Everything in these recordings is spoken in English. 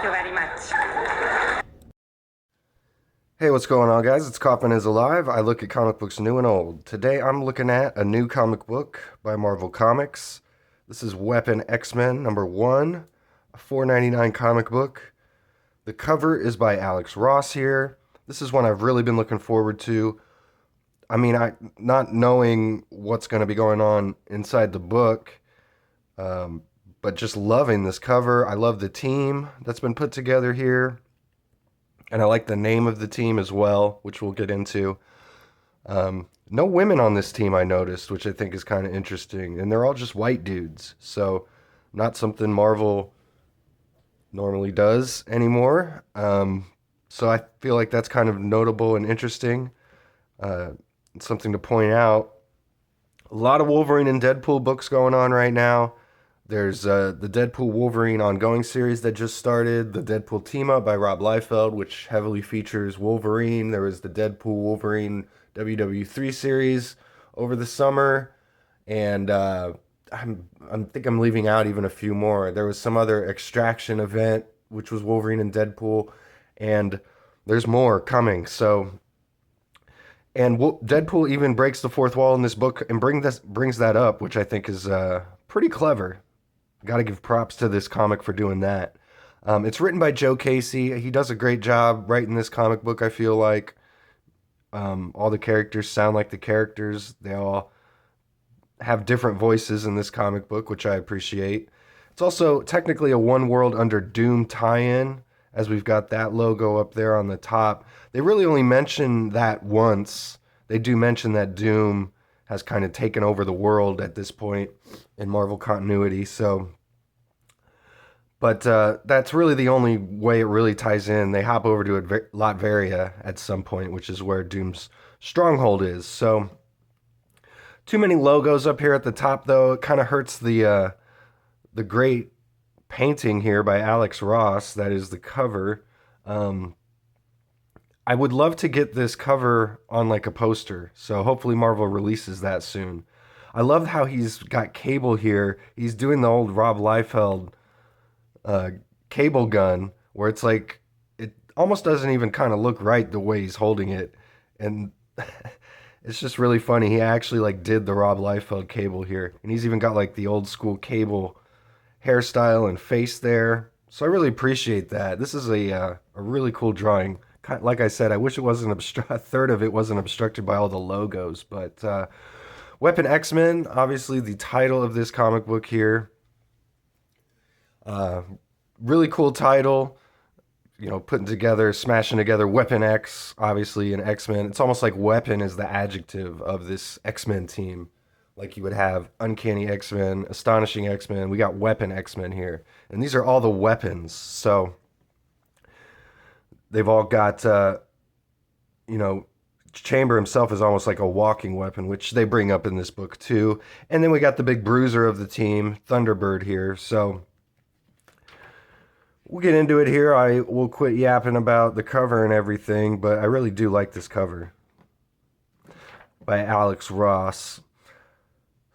Thank you very much. Hey, what's going on, guys? It's Kaufman is Alive. I look at comic books new and old. Today I'm looking at a new comic book by Marvel Comics. This is Weapon X-Men #1, a $4.99 comic book. The cover is by Alex Ross here. This is one I've really been looking forward to. I mean, not knowing what's going to be going on inside the book, but just loving this cover. I love the team that's been put together here. And I like the name of the team as well, which we'll get into. No women on this team, I noticed, which I think is kind of interesting. And they're all just white dudes. So, not something Marvel normally does anymore. So, I feel like that's kind of notable and interesting. Something to point out. A lot of Wolverine and Deadpool books going on right now. There's the Deadpool Wolverine ongoing series that just started, the Deadpool Team Up by Rob Liefeld, which heavily features Wolverine. There was the Deadpool Wolverine WW3 series over the summer, and I think I'm leaving out even a few more. There was some other Extraction event, which was Wolverine and Deadpool, and there's more coming. So, and Deadpool even breaks the fourth wall in this book and brings that up, which I think is pretty clever. Got to give props to this comic for doing that. It's written by Joe Casey. He does a great job writing this comic book, I feel like. All the characters sound like the characters. They all have different voices in this comic book, which I appreciate. It's also technically a One World Under Doom tie-in, as we've got that logo up there on the top. They really only mention that once. They do mention that Doom has kind of taken over the world at this point in Marvel continuity. So, but that's really the only way it really ties in. They hop over to Latveria at some point, which is where Doom's stronghold is. So, too many logos up here at the top, though. It kind of hurts the great painting here by Alex Ross. That is the cover. I would love to get this cover on like a poster, so hopefully Marvel releases that soon. I love how he's got Cable here. He's doing the old Rob Liefeld cable gun, where it's like, it almost doesn't even kind of look right the way he's holding it. And it's just really funny. He actually like did the Rob Liefeld Cable here. And he's even got like the old school Cable hairstyle and face there. So I really appreciate that. This is a really cool drawing. Like I said, I wish it wasn't a third of it wasn't obstructed by all the logos. But Weapon X-Men, obviously the title of this comic book here. Really cool title. You know, smashing together Weapon X, obviously, and X-Men. It's almost like weapon is the adjective of this X-Men team. Like you would have Uncanny X-Men, Astonishing X-Men. We got Weapon X-Men here. And these are all the weapons. So they've all got, Chamber himself is almost like a walking weapon, which they bring up in this book too. And then we got the big bruiser of the team, Thunderbird here. So we'll get into it here. I will quit yapping about the cover and everything, but I really do like this cover by Alex Ross.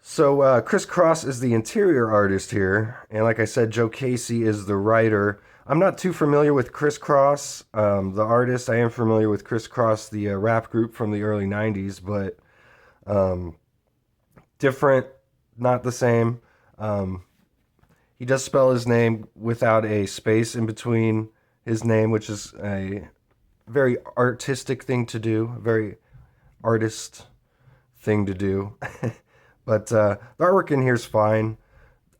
So CrissCross is the interior artist here, and like I said, Joe Casey is the writer. I'm not too familiar with CrissCross, the artist. I am familiar with CrissCross, the rap group from the early 90s, but different, not the same. He does spell his name without a space in between his name, which is a very artistic thing to do, a very artist thing to do. But the artwork in here is fine.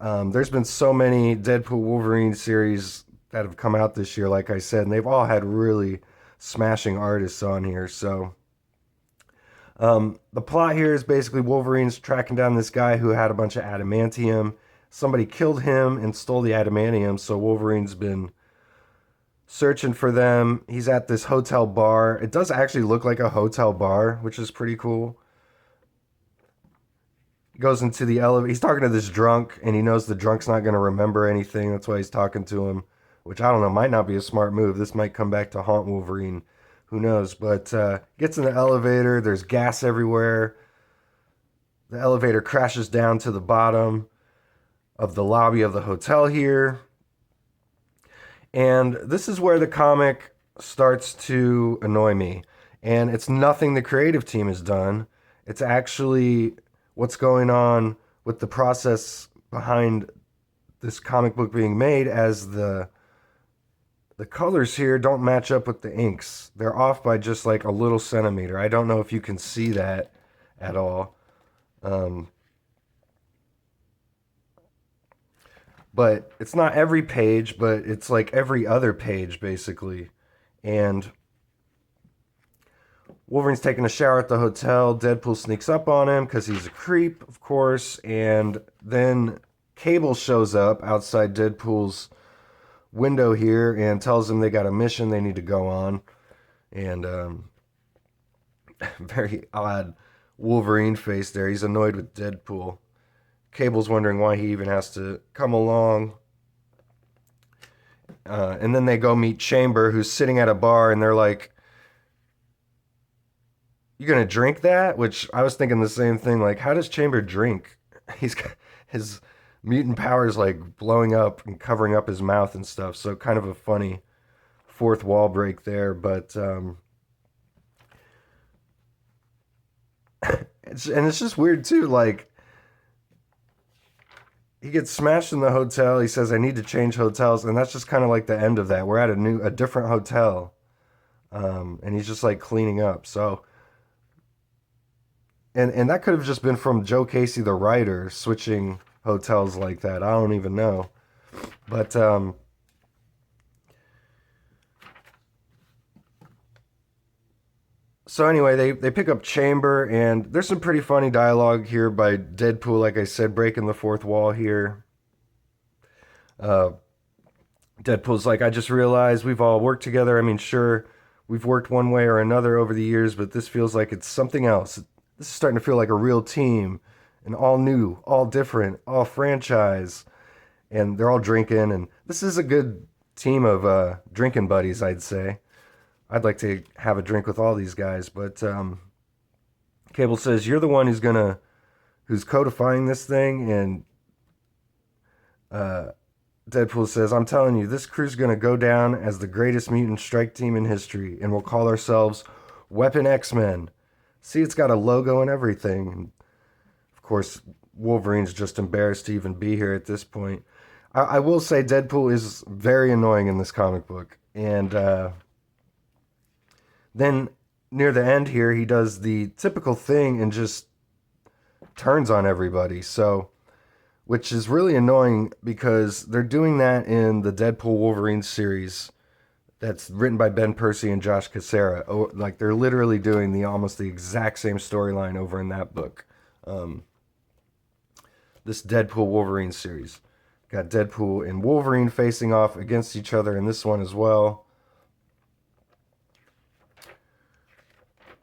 There's been so many Deadpool Wolverine series that have come out this year, like I said, and they've all had really smashing artists on here. So the plot here is basically Wolverine's tracking down this guy who had a bunch of adamantium. Somebody killed him and stole the adamantium, so Wolverine's been searching for them. He's at this hotel bar. It does actually look like a hotel bar, which is pretty cool. He goes into the elevator. He's talking to this drunk, and he knows the drunk's not going to remember anything. That's why he's talking to him, which I don't know, might not be a smart move. This might come back to haunt Wolverine. Who knows? But gets in the elevator. There's gas everywhere. The elevator crashes down to the bottom of the lobby of the hotel here. And this is where the comic starts to annoy me. And it's nothing the creative team has done. It's actually what's going on with the process behind this comic book being made, as the colors here don't match up with the inks. They're off by just like a little centimeter. I don't know if you can see that at all. Um, but it's not every page, but it's like every other page basically. And Wolverine's taking a shower at the hotel. Deadpool sneaks up on him because he's a creep, of course. And then Cable shows up outside Deadpool's window here and tells him they got a mission they need to go on. And very odd Wolverine face there. He's annoyed with Deadpool. Cable's wondering why he even has to come along. And then they go meet Chamber, who's sitting at a bar, and they're like, "You gonna drink that?" Which I was thinking the same thing. Like, how does Chamber drink? He's got his mutant powers like blowing up and covering up his mouth and stuff. So kind of a funny fourth wall break there. But it's just weird too. Like, he gets smashed in the hotel. He says, "I need to change hotels," and that's just kind of like the end of that. We're at a different hotel, and he's just like cleaning up. So, and that could have just been from Joe Casey, the writer, switching hotels like that. I don't even know, but so anyway, they pick up Chamber, and there's some pretty funny dialogue here by Deadpool. Like I said, breaking the fourth wall here. Uh, Deadpool's like, "I just realized we've all worked together. I mean, sure, we've worked one way or another over the years, but this feels like it's something else. This is starting to feel like a real team, and all new, all different, all franchise." And they're all drinking, and this is a good team of drinking buddies, I'd say. I'd like to have a drink with all these guys, but Cable says, "You're the one who's codifying this thing," and uh, Deadpool says, "I'm telling you, this crew's gonna go down as the greatest mutant strike team in history, and we'll call ourselves Weapon X-Men." See, it's got a logo and everything. And of course, Wolverine's just embarrassed to even be here at this point. I will say Deadpool is very annoying in this comic book. And then near the end here, he does the typical thing and just turns on everybody. So, which is really annoying because they're doing that in the Deadpool Wolverine series that's written by Ben Percy and Josh Cassara. Oh, like they're literally doing almost the exact same storyline over in that book. This Deadpool Wolverine series got Deadpool and Wolverine facing off against each other in this one as well.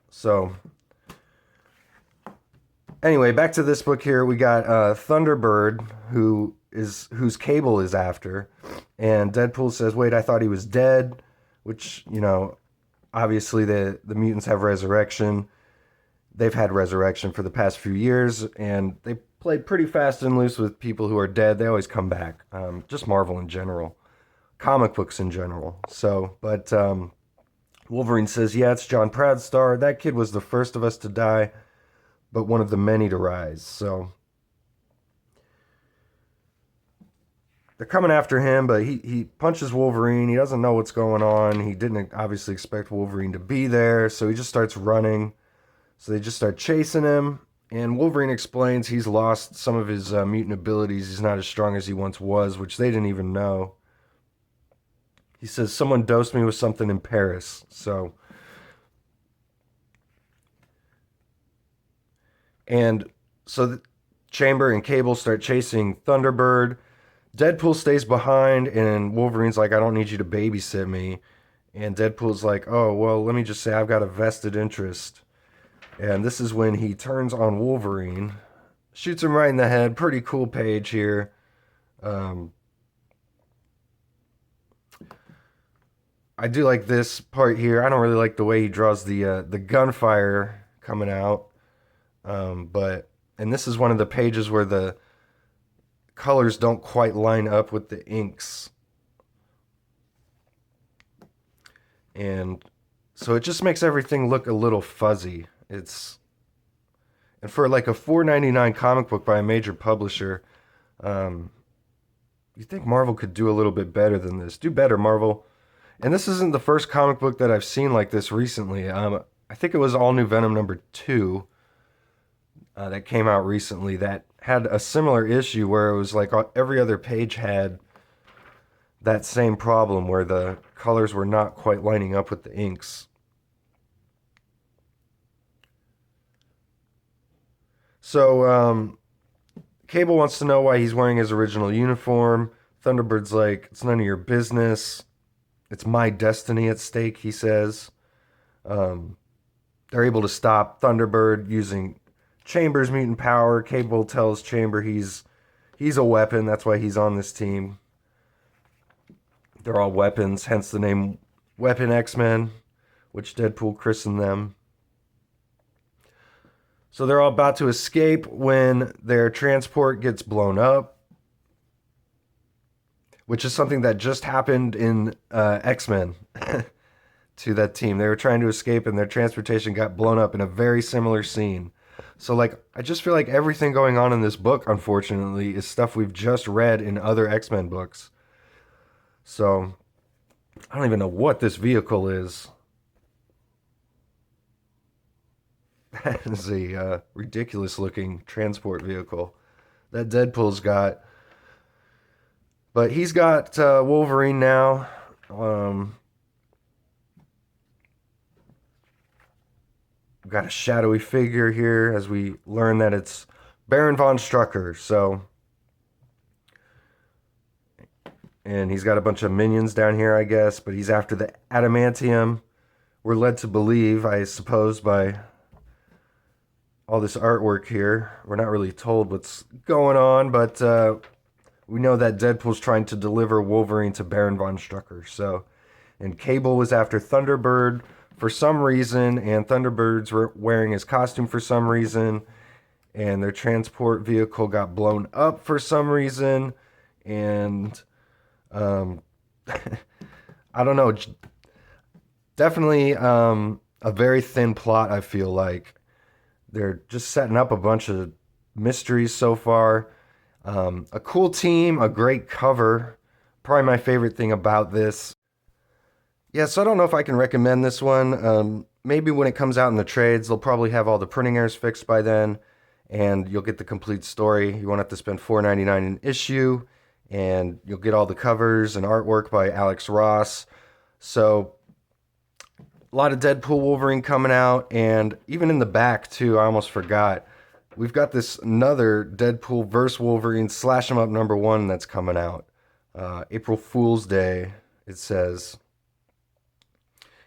So anyway, back to this book here. We got Thunderbird, whose Cable is after, and Deadpool says, "Wait, I thought he was dead," which, obviously the mutants have resurrection. They've had resurrection for the past few years, and they play pretty fast and loose with people who are dead. They always come back. Just Marvel in general, comic books in general. So, but Wolverine says, "Yeah, it's John Proudstar. That kid was the first of us to die, but one of the many to rise." So they're coming after him, but he punches Wolverine. He doesn't know what's going on. He didn't obviously expect Wolverine to be there, so he just starts running. So they just start chasing him, and Wolverine explains he's lost some of his mutant abilities. He's not as strong as he once was, which they didn't even know. He says, "Someone dosed me with something in Paris." So, and so Chamber and Cable start chasing Thunderbird. Deadpool stays behind, and Wolverine's like, "I don't need you to babysit me." And Deadpool's like, "Oh, well, let me just say I've got a vested interest." And this is when he turns on Wolverine, shoots him right in the head. Pretty cool page here. I do like this part here. I don't really like the way he draws the gunfire coming out, but and this is one of the pages where the colors don't quite line up with the inks. And so it just makes everything look a little fuzzy. And for like a $4.99 comic book by a major publisher, um, you think Marvel could do a little bit better than this? Do better, Marvel. And this isn't the first comic book that I've seen like this recently. I think it was All New Venom #2 that came out recently that had a similar issue where it was like every other page had that same problem where the colors were not quite lining up with the inks. So, Cable wants to know why he's wearing his original uniform. Thunderbird's like, it's none of your business. It's my destiny at stake, he says. Um, they're able to stop Thunderbird using Chamber's mutant power. Cable tells Chamber he's a weapon. That's why he's on this team. They're all weapons, hence the name Weapon X-Men, which Deadpool christened them. So they're all about to escape when their transport gets blown up, which is something that just happened in X-Men to that team. They were trying to escape and their transportation got blown up in a very similar scene. So, like, I just feel like everything going on in this book, unfortunately, is stuff we've just read in other X-Men books. So, I don't even know what this vehicle is. That is a ridiculous looking transport vehicle that Deadpool's got. But he's got Wolverine now. We've got a shadowy figure here as we learn that it's Baron von Strucker. So, and he's got a bunch of minions down here, I guess. But he's after the adamantium. We're led to believe, I suppose, by all this artwork here. We're not really told what's going on, but we know that Deadpool's trying to deliver Wolverine to Baron von Strucker. So, and Cable was after Thunderbird for some reason, and Thunderbird's wearing his costume for some reason, and their transport vehicle got blown up for some reason, and I don't know. Definitely a very thin plot, I feel like. They're just setting up a bunch of mysteries so far. A cool team, a great cover. Probably my favorite thing about this. Yeah, so I don't know if I can recommend this one. Maybe when it comes out in the trades, they'll probably have all the printing errors fixed by then, and you'll get the complete story. You won't have to spend $4.99 an issue, and you'll get all the covers and artwork by Alex Ross. So, a lot of Deadpool Wolverine coming out, and even in the back too, I almost forgot. We've got this another Deadpool vs. Wolverine Slash 'em Up #1 that's coming out. April Fool's Day, it says.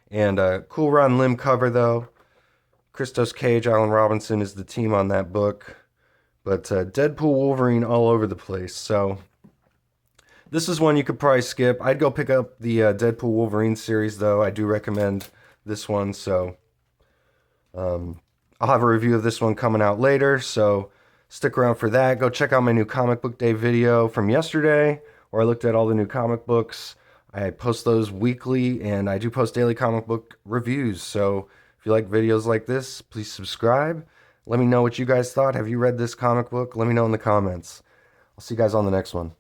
And cool Ron Lim cover though. Christos Cage, Alan Robinson is the team on that book. But Deadpool Wolverine all over the place. So this is one you could probably skip. I'd go pick up the Deadpool Wolverine series though. I do recommend this one. So I'll have a review of this one coming out later. So stick around for that. Go check out my new comic book day video from yesterday, where I looked at all the new comic books. I post those weekly, and I do post daily comic book reviews. So if you like videos like this, please subscribe. Let me know what you guys thought. Have you read this comic book? Let me know in the comments. I'll see you guys on the next one.